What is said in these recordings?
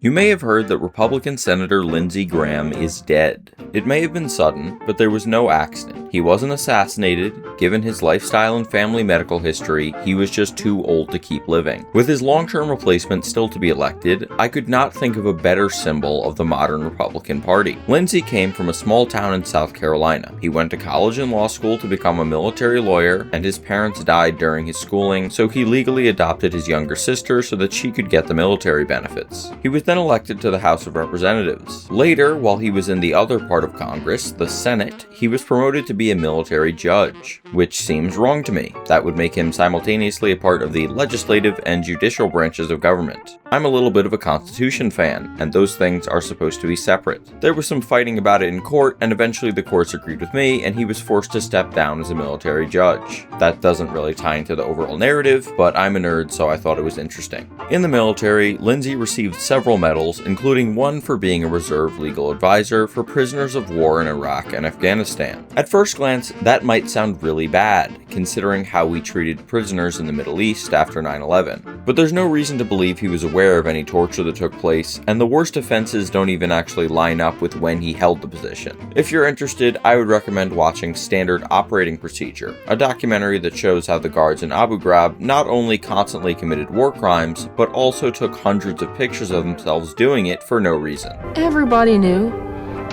You may have heard that Republican Senator Lindsey Graham is dead. It may have been sudden, but there was no accident. He wasn't assassinated. Given his lifestyle and family medical history, he was just too old to keep living. With his long-term replacement still to be elected, I could not think of a better symbol of the modern Republican Party. Lindsey came from a small town in South Carolina. He went to college and law school to become a military lawyer, and his parents died during his schooling, so he legally adopted his younger sister so that she could get the military benefits. He was then elected to the House of Representatives. Later, while he was in the other part of Congress, the Senate, he was promoted to be a military judge, which seems wrong to me. That would make him simultaneously a part of the legislative and judicial branches of government. I'm a little bit of a Constitution fan, and those things are supposed to be separate. There was some fighting about it in court, and eventually the courts agreed with me, and he was forced to step down as a military judge. That doesn't really tie into the overall narrative, but I'm a nerd, so I thought it was interesting. In the military, Lindsey received several medals, including one for being a reserve legal advisor for prisoners of war in Iraq and Afghanistan. At first glance, that might sound really bad, considering how we treated prisoners in the Middle East after 9/11. But there's no reason to believe he was aware of any torture that took place, and the worst offenses don't even actually line up with when he held the position. If you're interested, I would recommend watching Standard Operating Procedure, a documentary that shows how the guards in Abu Ghraib not only constantly committed war crimes, but also took hundreds of pictures of themselves doing it for no reason. Everybody knew.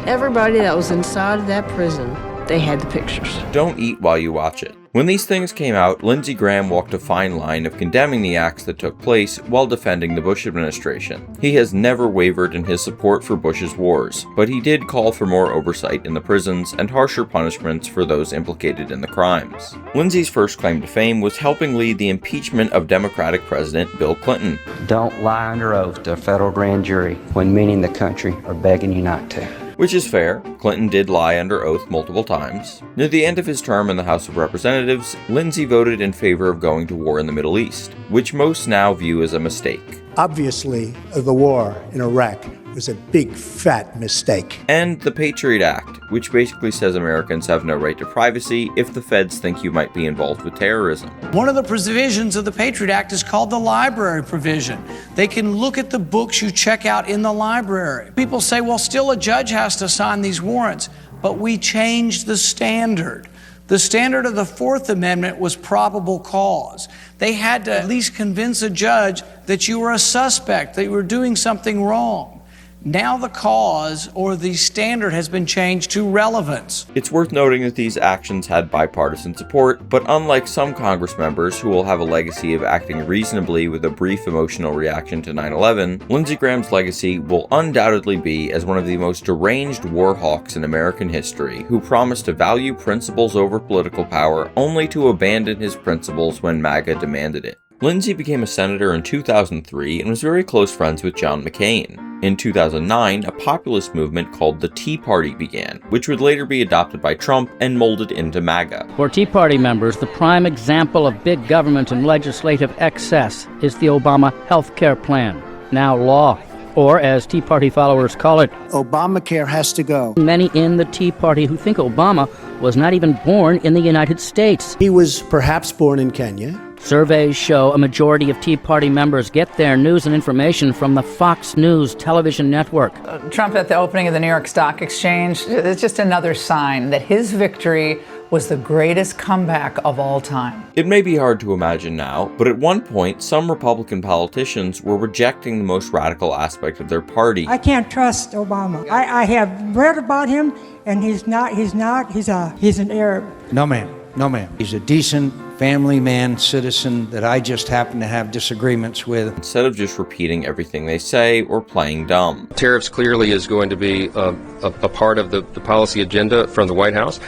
Everybody that was inside of that prison, they had the pictures. Don't eat while you watch it. When these things came out, Lindsey Graham walked a fine line of condemning the acts that took place while defending the Bush administration. He has never wavered in his support for Bush's wars, but he did call for more oversight in the prisons and harsher punishments for those implicated in the crimes. Lindsey's first claim to fame was helping lead the impeachment of Democratic President Bill Clinton. Don't lie under oath to a federal grand jury when meaning the country or begging you not to. Which is fair. Clinton did lie under oath multiple times. Near the end of his term in the House of Representatives, Lindsey voted in favor of going to war in the Middle East, which most now view as a mistake. Obviously, the war in Iraq was a big, fat mistake. And the Patriot Act, which basically says Americans have no right to privacy if the feds think you might be involved with terrorism. One of the provisions of the Patriot Act is called the library provision. They can look at the books you check out in the library. People say, well, still a judge has to sign these warrants. But we changed the standard. The standard of the Fourth Amendment was probable cause. They had to at least convince a judge that you were a suspect, that you were doing something wrong. Now the cause or the standard has been changed to relevance. It's worth noting that these actions had bipartisan support, but unlike some Congress members who will have a legacy of acting reasonably with a brief emotional reaction to 9/11, Lindsey Graham's legacy will undoubtedly be as one of the most deranged war hawks in American history who promised to value principles over political power only to abandon his principles when MAGA demanded it. Lindsey became a senator in 2003 and was very close friends with John McCain. In 2009, a populist movement called the Tea Party began, which would later be adopted by Trump and molded into MAGA. For Tea Party members, the prime example of big government and legislative excess is the Obama health care plan, now law, or as Tea Party followers call it, Obamacare has to go. Many in the Tea Party who think Obama was not even born in the United States. He was perhaps born in Kenya. Surveys show a majority of Tea Party members get their news and information from the Fox News television network. Trump at the opening of the New York Stock Exchange, it's just another sign that his victory was the greatest comeback of all time. It may be hard to imagine now, but at one point, some Republican politicians were rejecting the most radical aspect of their party. I can't trust Obama. I have read about him, and he's an Arab. No, ma'am. No, ma'am. He's a decent family man, citizen that I just happen to have disagreements with. Instead of just repeating everything they say or playing dumb. Tariffs clearly is going to be a part of the policy agenda from the White House.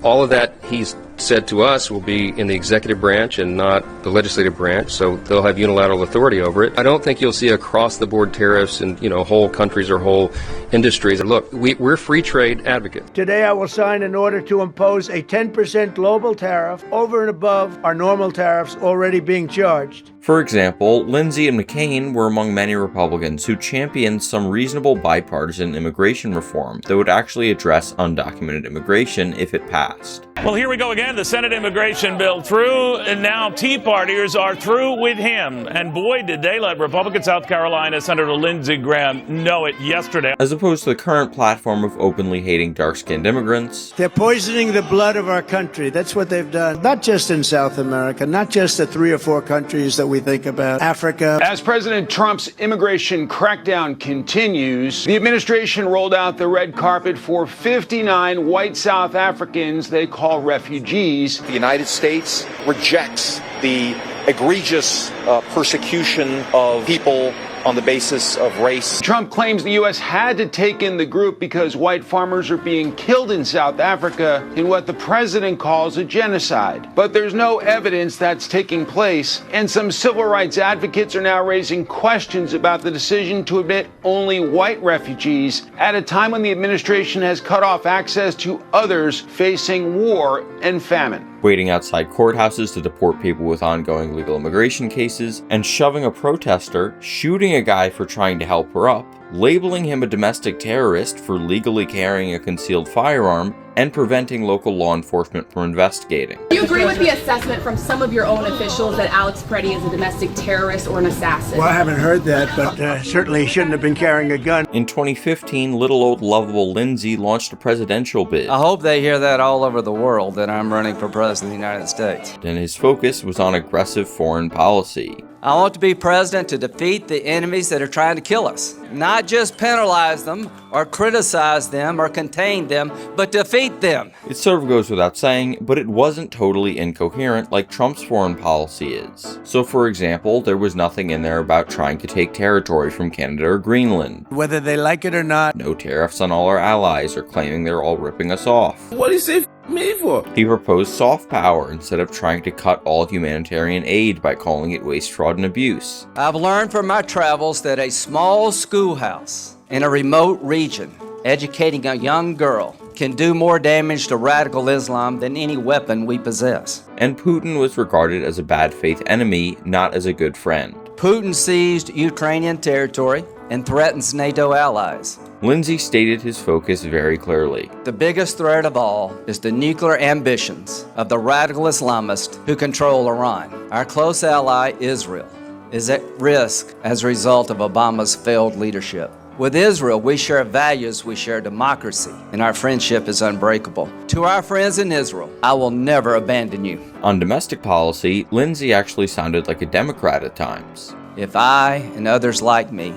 All of that he's said to us will be in the executive branch and not the legislative branch, so they'll have unilateral authority over it. I don't think you'll see across-the-board tariffs in whole countries or whole industries. Look, we're free trade advocates. Today I will sign an order to impose a 10% global tariff over and above our normal tariffs already being charged. For example, Lindsey and McCain were among many Republicans who championed some reasonable bipartisan immigration reform that would actually address undocumented immigration if it passed. Well, here we go again. ran the Senate immigration bill through, and now Tea Partiers are through with him. And boy, did they let Republican South Carolina Senator Lindsey Graham know it yesterday. As opposed to the current platform of openly hating dark-skinned immigrants. They're poisoning the blood of our country. That's what they've done. Not just in South America, not just the 3 or 4 countries that we think about, Africa. As President Trump's immigration crackdown continues, the administration rolled out the red carpet for 59 white South Africans they call refugees. The United States rejects the egregious persecution of people on the basis of race. Trump claims the U.S. had to take in the group because white farmers are being killed in South Africa in what the president calls a genocide. But there's no evidence that's taking place, and some civil rights advocates are now raising questions about the decision to admit only white refugees at a time when the administration has cut off access to others facing war and famine. Waiting outside courthouses to deport people with ongoing legal immigration cases, and shoving a protester, shooting a guy for trying to help her up, labeling him a domestic terrorist for legally carrying a concealed firearm, and preventing local law enforcement from investigating. Do you agree with the assessment from some of your own officials that Alex Preddy is a domestic terrorist or an assassin? Well, I haven't heard that, but certainly he shouldn't have been carrying a gun. In 2015, little old lovable Lindsey launched a presidential bid. I hope they hear that all over the world that I'm running for president of the United States. And his focus was on aggressive foreign policy. I want to be president to defeat the enemies that are trying to kill us. Not just penalize them or criticize them or contain them, but defeat them. It sort of goes without saying, but it wasn't totally incoherent like Trump's foreign policy is. So for example, there was nothing in there about trying to take territory from Canada or Greenland. Whether they like it or not. No tariffs on all our allies or claiming they're all ripping us off. What do you say me for? He proposed soft power instead of trying to cut all humanitarian aid by calling it waste, fraud, and abuse. I've learned from my travels that a small schoolhouse in a remote region educating a young girl can do more damage to radical Islam than any weapon we possess. And Putin was regarded as a bad faith enemy, not as a good friend. Putin seized Ukrainian territory and threatens NATO allies. Lindsey stated his focus very clearly. The biggest threat of all is the nuclear ambitions of the radical Islamists who control Iran. Our close ally, Israel, is at risk as a result of Obama's failed leadership. With Israel, we share values, we share democracy, and our friendship is unbreakable. To our friends in Israel, I will never abandon you. On domestic policy, Lindsey actually sounded like a Democrat at times. If I and others like me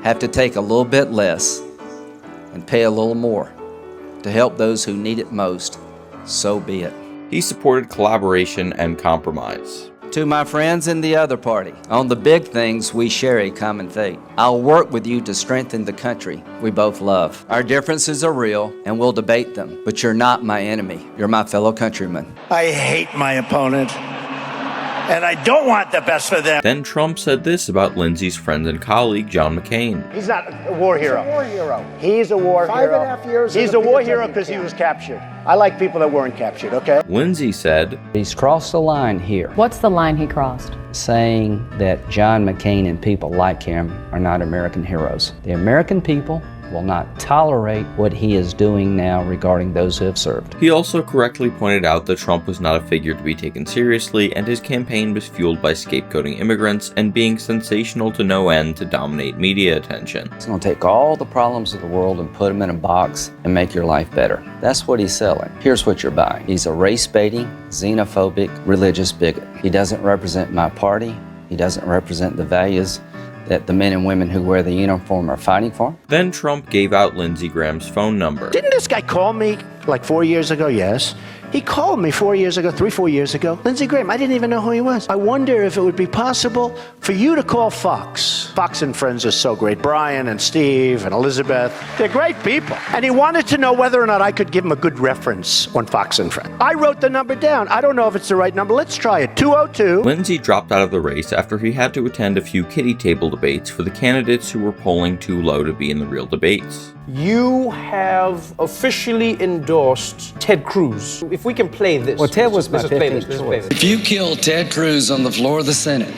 have to take a little bit less and pay a little more to help those who need it most, so be it. He supported collaboration and compromise. To my friends in the other party, on the big things we share a common fate. I'll work with you to strengthen the country we both love. Our differences are real and we'll debate them, but you're not my enemy. You're my fellow countryman. I hate my opponent, and I don't want the best for them. Then Trump said this about Lindsey's friend and colleague, John McCain. He's not a war hero. He's a war hero. He's a war hero. 5.5 years. He's a war hero because he was captured. I like people that weren't captured, okay? Lindsey said, He's crossed the line here. What's the line he crossed? Saying that John McCain and people like him are not American heroes. The American people will not tolerate what he is doing now regarding those who have served. He also correctly pointed out that Trump was not a figure to be taken seriously, and his campaign was fueled by scapegoating immigrants and being sensational to no end to dominate media attention. He's going to take all the problems of the world and put them in a box and make your life better. That's what he's selling. Here's what you're buying. He's a race-baiting, xenophobic, religious bigot. He doesn't represent my party. He doesn't represent the values that the men and women who wear the uniform are fighting for. Then Trump gave out Lindsey Graham's phone number. Didn't this guy call me like 4 years ago? Yes. He called me 4 years ago, 4 years ago. Lindsey Graham, I didn't even know who he was. I wonder if it would be possible for you to call Fox. Fox and Friends are so great. Brian and Steve and Elizabeth, they're great people. And he wanted to know whether or not I could give him a good reference on Fox and Friends. I wrote the number down. I don't know if it's the right number. Let's try it. 202. Lindsey dropped out of the race after he had to attend a few kiddie table debates for the candidates who were polling too low to be in the real debates. You have officially endorsed Ted Cruz. If we can play this. Well, Ted was my 15th choice. If you killed Ted Cruz on the floor of the Senate,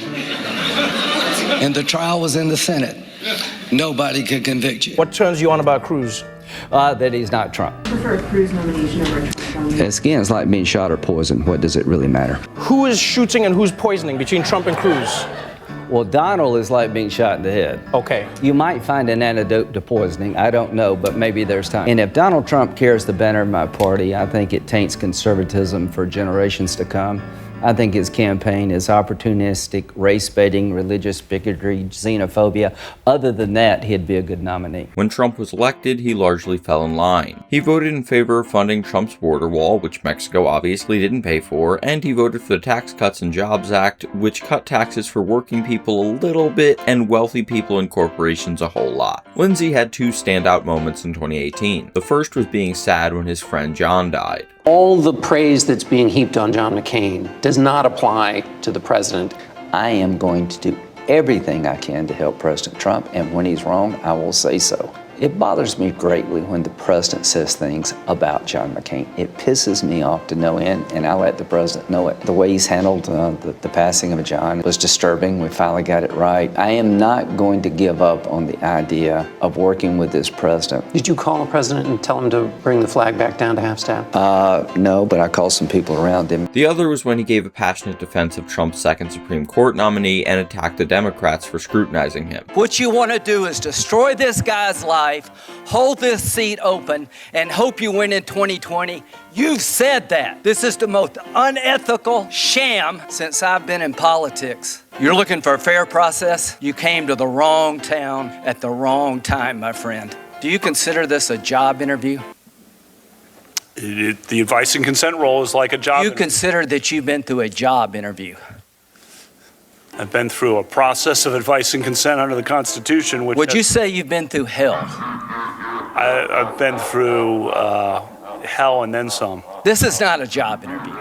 and the trial was in the Senate, nobody could convict you. What turns you on about Cruz? That he's not Trump. Prefer a Cruz nomination over a Trump. Again, it's like being shot or poisoned. What does it really matter? Who is shooting and who's poisoning between Trump and Cruz? Well, Donald is like being shot in the head. Okay. You might find an antidote to poisoning. I don't know, but maybe there's time. And if Donald Trump carries the banner of my party, I think it taints conservatism for generations to come. I think his campaign is opportunistic, race-baiting, religious bigotry, xenophobia. Other than that, he'd be a good nominee. When Trump was elected, he largely fell in line. He voted in favor of funding Trump's border wall, which Mexico obviously didn't pay for, and he voted for the Tax Cuts and Jobs Act, which cut taxes for working people a little bit and wealthy people and corporations a whole lot. Lindsey had two standout moments in 2018. The first was being sad when his friend John died. All the praise that's being heaped on John McCain does not apply to the president. I am going to do everything I can to help President Trump, and when he's wrong, I will say so. It bothers me greatly when the president says things about John McCain. It pisses me off to no end, and I let the president know it. The way he's handled the passing of John was disturbing. We finally got it right. I am not going to give up on the idea of working with this president. Did you call the president and tell him to bring the flag back down to half-staff? No, but I called some people around him. The other was when he gave a passionate defense of Trump's second Supreme Court nominee and attacked the Democrats for scrutinizing him. What you want to do is destroy this guy's life, hold this seat open, and hope you win in 2020. You've said that. This is the most unethical sham since I've been in politics. You're looking for a fair process? You came to the wrong town at the wrong time, my friend. Do you consider this a job interview? The advice and consent role is like a job interview. Consider that you've been through a job interview. I've been through a process of advice and consent under the Constitution. Would you say you've been through hell? I've been through hell and then some. This is not a job interview.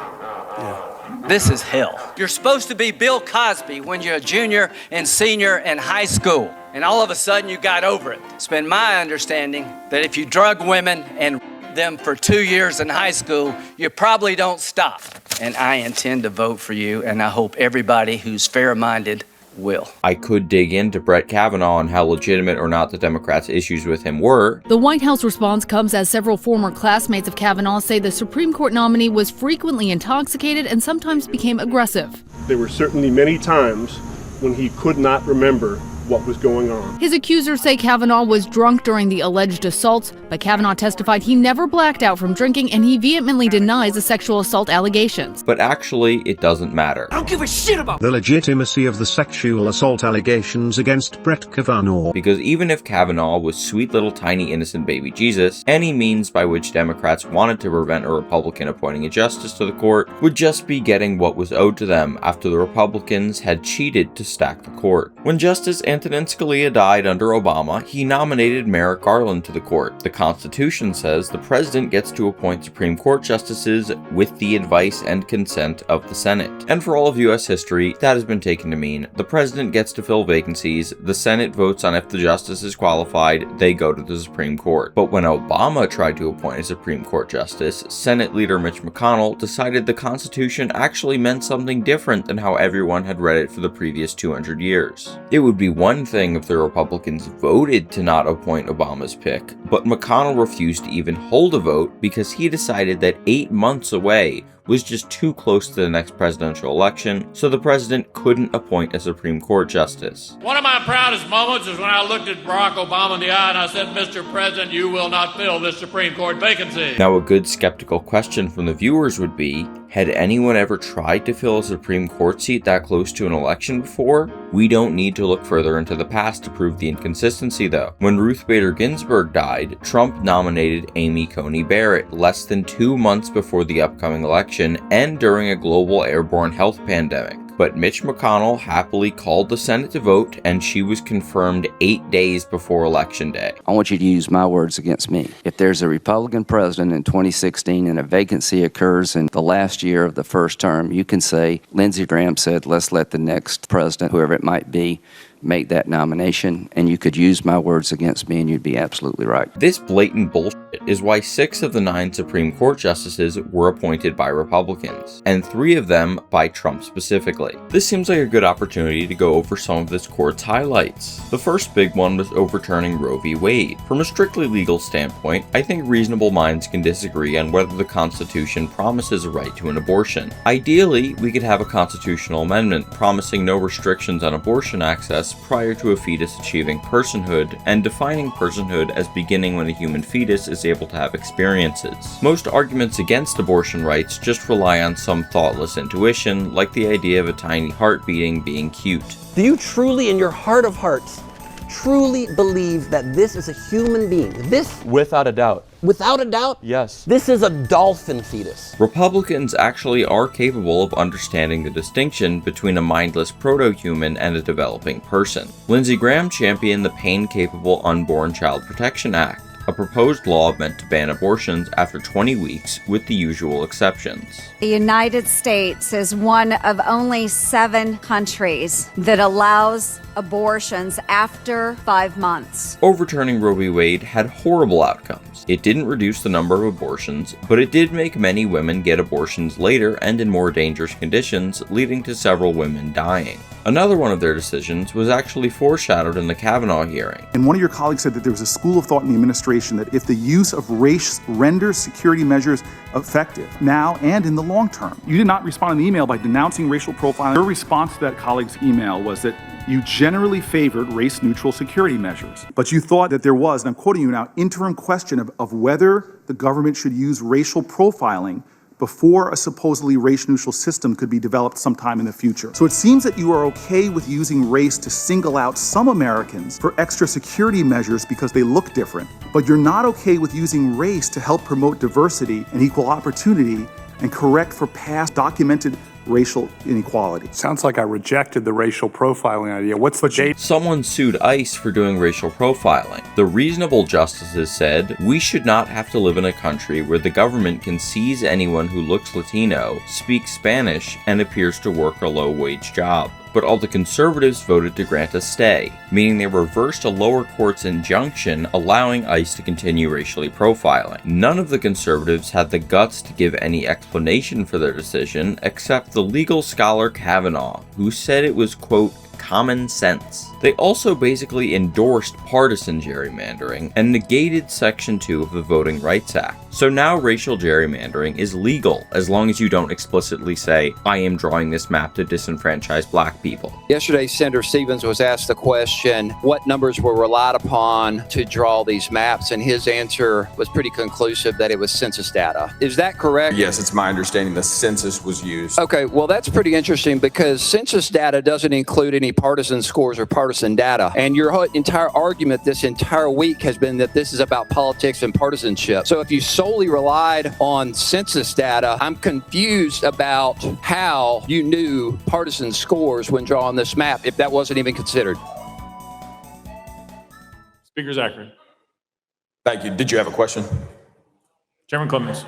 This is hell. You're supposed to be Bill Cosby when you're a junior and senior in high school, and all of a sudden you got over it. It's been my understanding that if you drug women and them for 2 years in high school, you probably don't stop. And I intend to vote for you, and I hope everybody who's fair-minded will. I could dig into Brett Kavanaugh and how legitimate or not the Democrats' issues with him were. The White House response comes as several former classmates of Kavanaugh say the Supreme Court nominee was frequently intoxicated and sometimes became aggressive. There were certainly many times when he could not remember what was going on. His accusers say Kavanaugh was drunk during the alleged assaults, but Kavanaugh testified he never blacked out from drinking, and he vehemently denies the sexual assault allegations. But actually, it doesn't matter. I don't give a shit about the legitimacy of the sexual assault allegations against Brett Kavanaugh. Because even if Kavanaugh was sweet little tiny innocent baby Jesus, any means by which Democrats wanted to prevent a Republican appointing a justice to the court would just be getting what was owed to them after the Republicans had cheated to stack the court. When Justice Antonin Scalia died under Obama, he nominated Merrick Garland to the court. The Constitution says the president gets to appoint Supreme Court justices with the advice and consent of the Senate. And for all of U.S. history, that has been taken to mean the president gets to fill vacancies, the Senate votes on if the justice is qualified, they go to the Supreme Court. But when Obama tried to appoint a Supreme Court justice, Senate leader Mitch McConnell decided the Constitution actually meant something different than how everyone had read it for the previous 200 years. It would be one thing if the Republicans voted to not appoint Obama's pick, but McConnell refused to even hold a vote because he decided that 8 months away was just too close to the next presidential election, so the president couldn't appoint a Supreme Court justice. One of my proudest moments is when I looked at Barack Obama in the eye and I said, Mr. President, you will not fill this Supreme Court vacancy. Now, a good skeptical question from the viewers would be, had anyone ever tried to fill a Supreme Court seat that close to an election before? We don't need to look further into the past to prove the inconsistency, though. When Ruth Bader Ginsburg died, Trump nominated Amy Coney Barrett less than 2 months before the upcoming election and during a global airborne health pandemic. But Mitch McConnell happily called the Senate to vote, and she was confirmed 8 days before Election Day. I want you to use my words against me. If there's a Republican president in 2016 and a vacancy occurs in the last year of the first term, you can say, Lindsey Graham said, let's let the next president, whoever it might be, make that nomination, and you could use my words against me, and you'd be absolutely right. This blatant bullshit is why 6 of the 9 Supreme Court justices were appointed by Republicans, and 3 of them by Trump specifically. This seems like a good opportunity to go over some of this court's highlights. The first big one was overturning Roe v. Wade. From a strictly legal standpoint, I think reasonable minds can disagree on whether the Constitution promises a right to an abortion. Ideally, we could have a constitutional amendment promising no restrictions on abortion access prior to a fetus achieving personhood, and defining personhood as beginning when a human fetus is able to have experiences. Most arguments against abortion rights just rely on some thoughtless intuition, like the idea of a tiny heart beating being cute. Do you truly, in your heart of hearts, truly believe that this is a human being? This? Without a doubt. Without a doubt? Yes. This is a dolphin fetus. Republicans actually are capable of understanding the distinction between a mindless proto-human and a developing person. Lindsey Graham championed the Pain-Capable Unborn Child Protection Act, a proposed law meant to ban abortions after 20 weeks with the usual exceptions. The United States is one of only 7 countries that allows abortions after 5 months. Overturning Roe v. Wade had horrible outcomes. It didn't reduce the number of abortions, but it did make many women get abortions later and in more dangerous conditions, leading to several women dying. Another one of their decisions was actually foreshadowed in the Kavanaugh hearing. And one of your colleagues said that there was a school of thought in the administration that if the use of race renders security measures effective now and in the long term. You did not respond in the email by denouncing racial profiling. Your response to that colleague's email was that you generally favored race-neutral security measures, but you thought that there was, and I'm quoting you now, interim question of whether the government should use racial profiling before a supposedly race-neutral system could be developed sometime in the future. So it seems that you are okay with using race to single out some Americans for extra security measures because they look different, but you're not okay with using race to help promote diversity and equal opportunity and correct for past documented racial inequality. Sounds like I rejected the racial profiling idea. What's the date? Someone sued ICE for doing racial profiling. The reasonable justices said, we should not have to live in a country where the government can seize anyone who looks Latino, speaks Spanish, and appears to work a low-wage job. But all the conservatives voted to grant a stay, meaning they reversed a lower court's injunction allowing ICE to continue racially profiling. None of the conservatives had the guts to give any explanation for their decision, except the legal scholar Kavanaugh, who said it was, quote, common sense. They also basically endorsed partisan gerrymandering and negated Section 2 of the Voting Rights Act. So now racial gerrymandering is legal as long as you don't explicitly say, I am drawing this map to disenfranchise black people. Yesterday, Senator Stevens was asked the question, what numbers were relied upon to draw these maps? And his answer was pretty conclusive that it was census data. Is that correct? Yes, it's my understanding the census was used. Okay, well, that's pretty interesting because census data doesn't include any partisan scores or partisan data. And your entire argument this entire week has been that this is about politics and partisanship. So if you solely relied on census data, I'm confused about how you knew partisan scores when drawing this map if that wasn't even considered. Speaker Zachary. Thank you. Did you have a question? Chairman Clemens.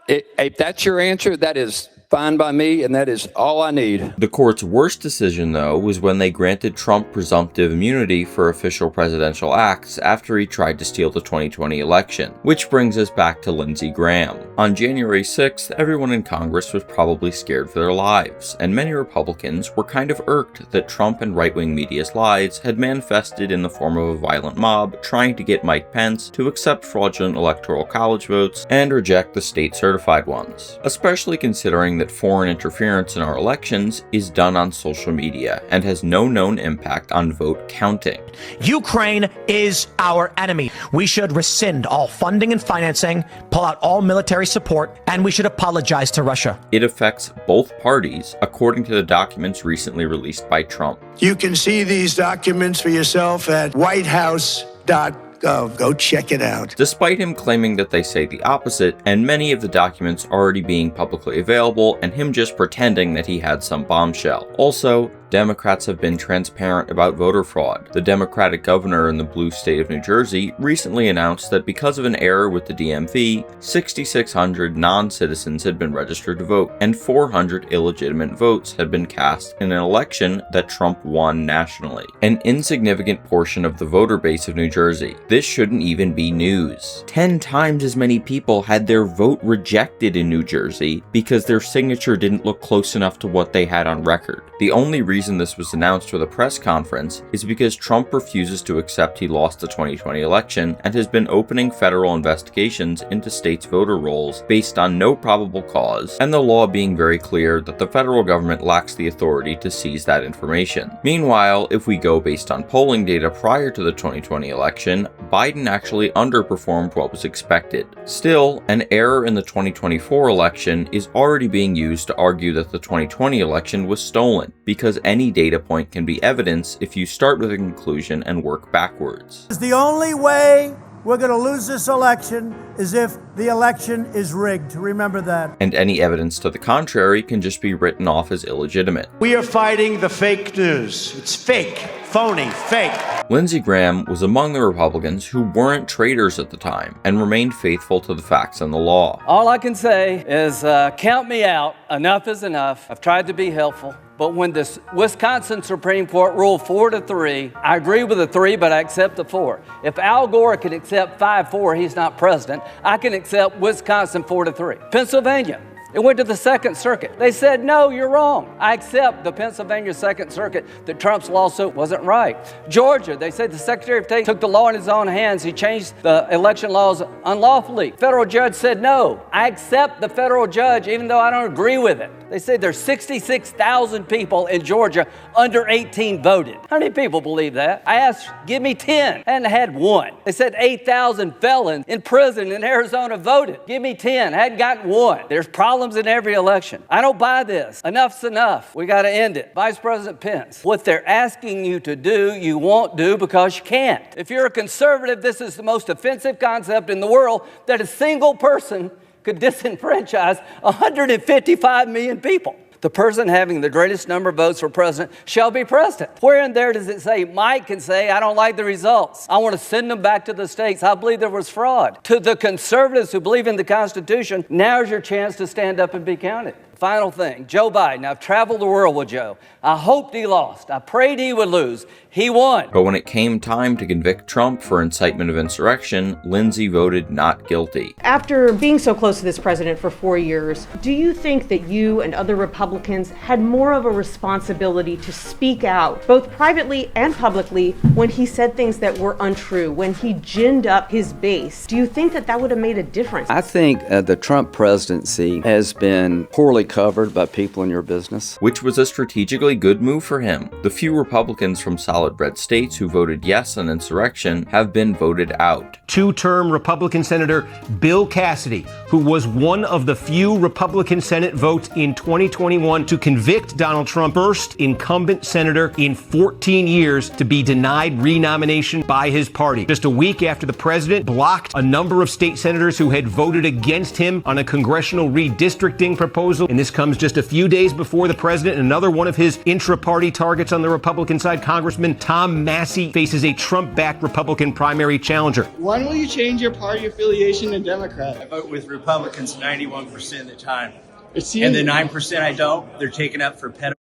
If that's your answer, that is fine by me, and that is all I need. The court's worst decision, though, was when they granted Trump presumptive immunity for official presidential acts after he tried to steal the 2020 election. Which brings us back to Lindsey Graham. On January 6th, everyone in Congress was probably scared for their lives, and many Republicans were kind of irked that Trump and right-wing media's lies had manifested in the form of a violent mob trying to get Mike Pence to accept fraudulent electoral college votes and reject the state-certified ones, especially considering that foreign interference in our elections is done on social media and has no known impact on vote counting. Ukraine is our enemy. We should rescind all funding and financing, pull out all military support, and we should apologize to Russia. It affects both parties, according to the documents recently released by Trump. You can see these documents for yourself at whitehouse.gov. Go check it out. Despite him claiming that they say the opposite, and many of the documents already being publicly available, and him just pretending that he had some bombshell. Also, Democrats have been transparent about voter fraud. The Democratic governor in the blue state of New Jersey recently announced that because of an error with the DMV, 6,600 non-citizens had been registered to vote, and 400 illegitimate votes had been cast in an election that Trump won nationally. An insignificant portion of the voter base of New Jersey. This shouldn't even be news. 10 times as many people had their vote rejected in New Jersey because their signature didn't look close enough to what they had on record. The only reason this was announced with a press conference is because Trump refuses to accept he lost the 2020 election and has been opening federal investigations into states' voter rolls based on no probable cause, and the law being very clear that the federal government lacks the authority to seize that information. Meanwhile, if we go based on polling data prior to the 2020 election, Biden actually underperformed what was expected. Still, an error in the 2024 election is already being used to argue that the 2020 election was stolen, because any data point can be evidence if you start with a conclusion and work backwards. The only way we're going to lose this election is if the election is rigged. Remember that. And any evidence to the contrary can just be written off as illegitimate. We are fighting the fake news. It's fake, phony, fake. Lindsey Graham was among the Republicans who weren't traitors at the time and remained faithful to the facts and the law. All I can say is count me out. Enough is enough. I've tried to be helpful. But when the Wisconsin Supreme Court ruled 4-3, I agree with the 3, but I accept the 4. If Al Gore can accept 5-4, he's not president. I can accept Wisconsin 4-3. Pennsylvania. It went to the Second Circuit. They said, no, you're wrong. I accept the Pennsylvania Second Circuit that Trump's lawsuit wasn't right. Georgia, they said the Secretary of State took the law in his own hands. He changed the election laws unlawfully. Federal judge said, no, I accept the federal judge even though I don't agree with it. They said there's 66,000 people in Georgia under 18 voted. How many people believe that? I asked, give me 10, and I had 1. They said 8,000 felons in prison in Arizona voted. Give me 10, hadn't gotten 1. There's problems in every election. I don't buy this. Enough's enough. We got to end it. Vice President Pence, what they're asking you to do, you won't do because you can't. If you're a conservative, this is the most offensive concept in the world, that a single person could disenfranchise 155 million people. The person having the greatest number of votes for president shall be president. Where in there does it say Mike can say, I don't like the results. I want to send them back to the states. I believe there was fraud. To the conservatives who believe in the Constitution, now's your chance to stand up and be counted. Final thing, Joe Biden. I've traveled the world with Joe. I hoped he lost. I prayed he would lose. He won. But when it came time to convict Trump for incitement of insurrection, Lindsey voted not guilty. After being so close to this president for 4 years, do you think that you and other Republicans had more of a responsibility to speak out, both privately and publicly, when he said things that were untrue, when he ginned up his base? Do you think that that would have made a difference? I think the Trump presidency has been poorly covered by people in your business. Which was a strategically good move for him. The few Republicans from solid red states who voted yes on insurrection have been voted out. Two-term Republican Senator Bill Cassidy, who was one of the few Republican Senate votes in 2021 to convict Donald Trump, first incumbent senator in 14 years to be denied renomination by his party. Just a week after the president blocked a number of state senators who had voted against him on a congressional redistricting proposal. And this comes just a few days before the president and another one of his intra-party targets on the Republican side, Congressman Tom Massey, faces a Trump-backed Republican primary challenger. When will you change your party affiliation to Democrat? I vote with Republicans 91% of the time. And the 9% I don't, they're taken up for pedophiles,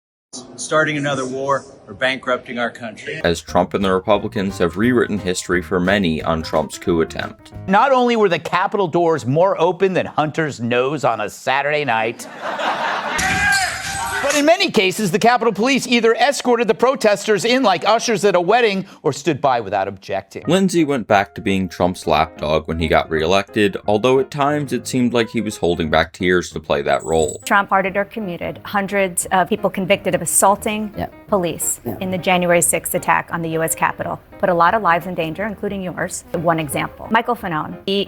starting another war, or bankrupting our country. As Trump and the Republicans have rewritten history for many on Trump's coup attempt. Not only were the Capitol doors more open than Hunter's nose on a Saturday night, but in many cases, the Capitol Police either escorted the protesters in like ushers at a wedding or stood by without objecting. Lindsey went back to being Trump's lapdog when he got reelected, although at times it seemed like he was holding back tears to play that role. Trump pardoned or commuted hundreds of people convicted of assaulting police in the January 6th attack on the U.S. Capitol. Put a lot of lives in danger, including yours. One example, Michael Fanone. He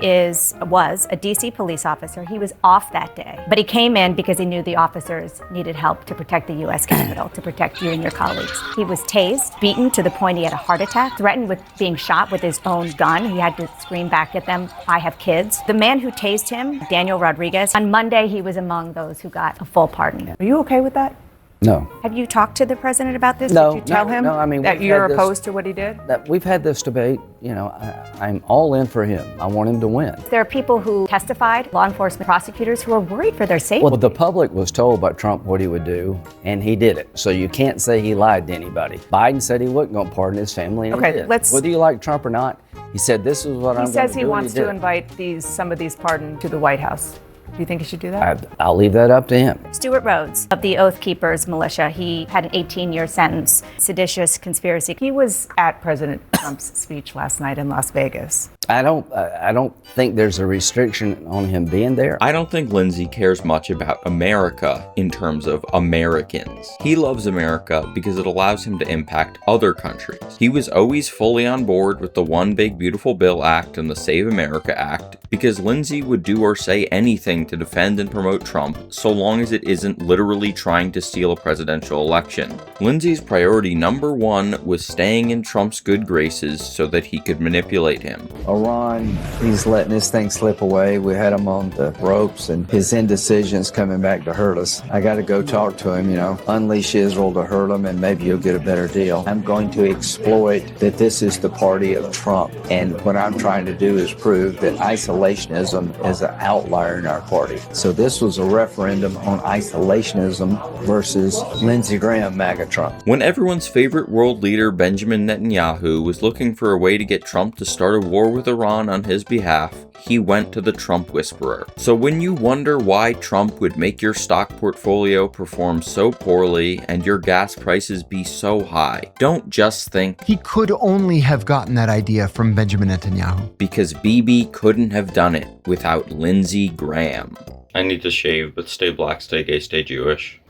was a D.C. police officer. He was off that day, but he came in because he knew the officers needed help to protect the U.S. Capitol, to protect you and your colleagues. He was tased, beaten to the point he had a heart attack, threatened with being shot with his own gun. He had to scream back at them, I have kids. The man who tased him, Daniel Rodriguez, on Monday he was among those who got a full pardon. Are you okay with that? No. Have you talked to the president about this? No, Did you tell him no, I mean, that we've you're had this- opposed to what he did? We've had this debate. You know, I'm all in for him. I want him to win. There are people who testified, law enforcement prosecutors, who are worried for their safety. Well, the public was told by Trump what he would do, and he did it. So you can't say he lied to anybody. Biden said he wasn't going to pardon his family, and he did. Whether you like Trump or not, he said this is what I'm going to do. He says he and wants did to it. invite some of these pardoned to the White House. Do you think he should do that? I'll leave that up to him. Stuart Rhodes of the Oath Keepers militia, he had an 18-year sentence, seditious conspiracy. He was at President Trump's speech last night in Las Vegas. I don't think there's a restriction on him being there. I don't think Lindsey cares much about America in terms of Americans. He loves America because it allows him to impact other countries. He was always fully on board with the One Big Beautiful Bill Act and the Save America Act because Lindsey would do or say anything to defend and promote Trump so long as it isn't literally trying to steal a presidential election. Lindsey's priority number one was staying in Trump's good graces so that he could manipulate him. Iran, he's letting this thing slip away. We had him on the ropes, and his indecision's coming back to hurt us. I got to go talk to him, unleash Israel to hurt him, and maybe you'll get a better deal. I'm going to exploit that this is the party of Trump, and what I'm trying to do is prove that isolationism is an outlier in our party. So this was a referendum on isolationism versus Lindsey Graham, MAGA Trump. When everyone's favorite world leader, Benjamin Netanyahu, was looking for a way to get Trump to start a war with Iran on his behalf, he went to the Trump whisperer. So when you wonder why Trump would make your stock portfolio perform so poorly and your gas prices be so high, don't just think he could only have gotten that idea from Benjamin Netanyahu. Because Bibi couldn't have done it without Lindsey Graham. I need to shave, but stay black, stay gay, stay Jewish.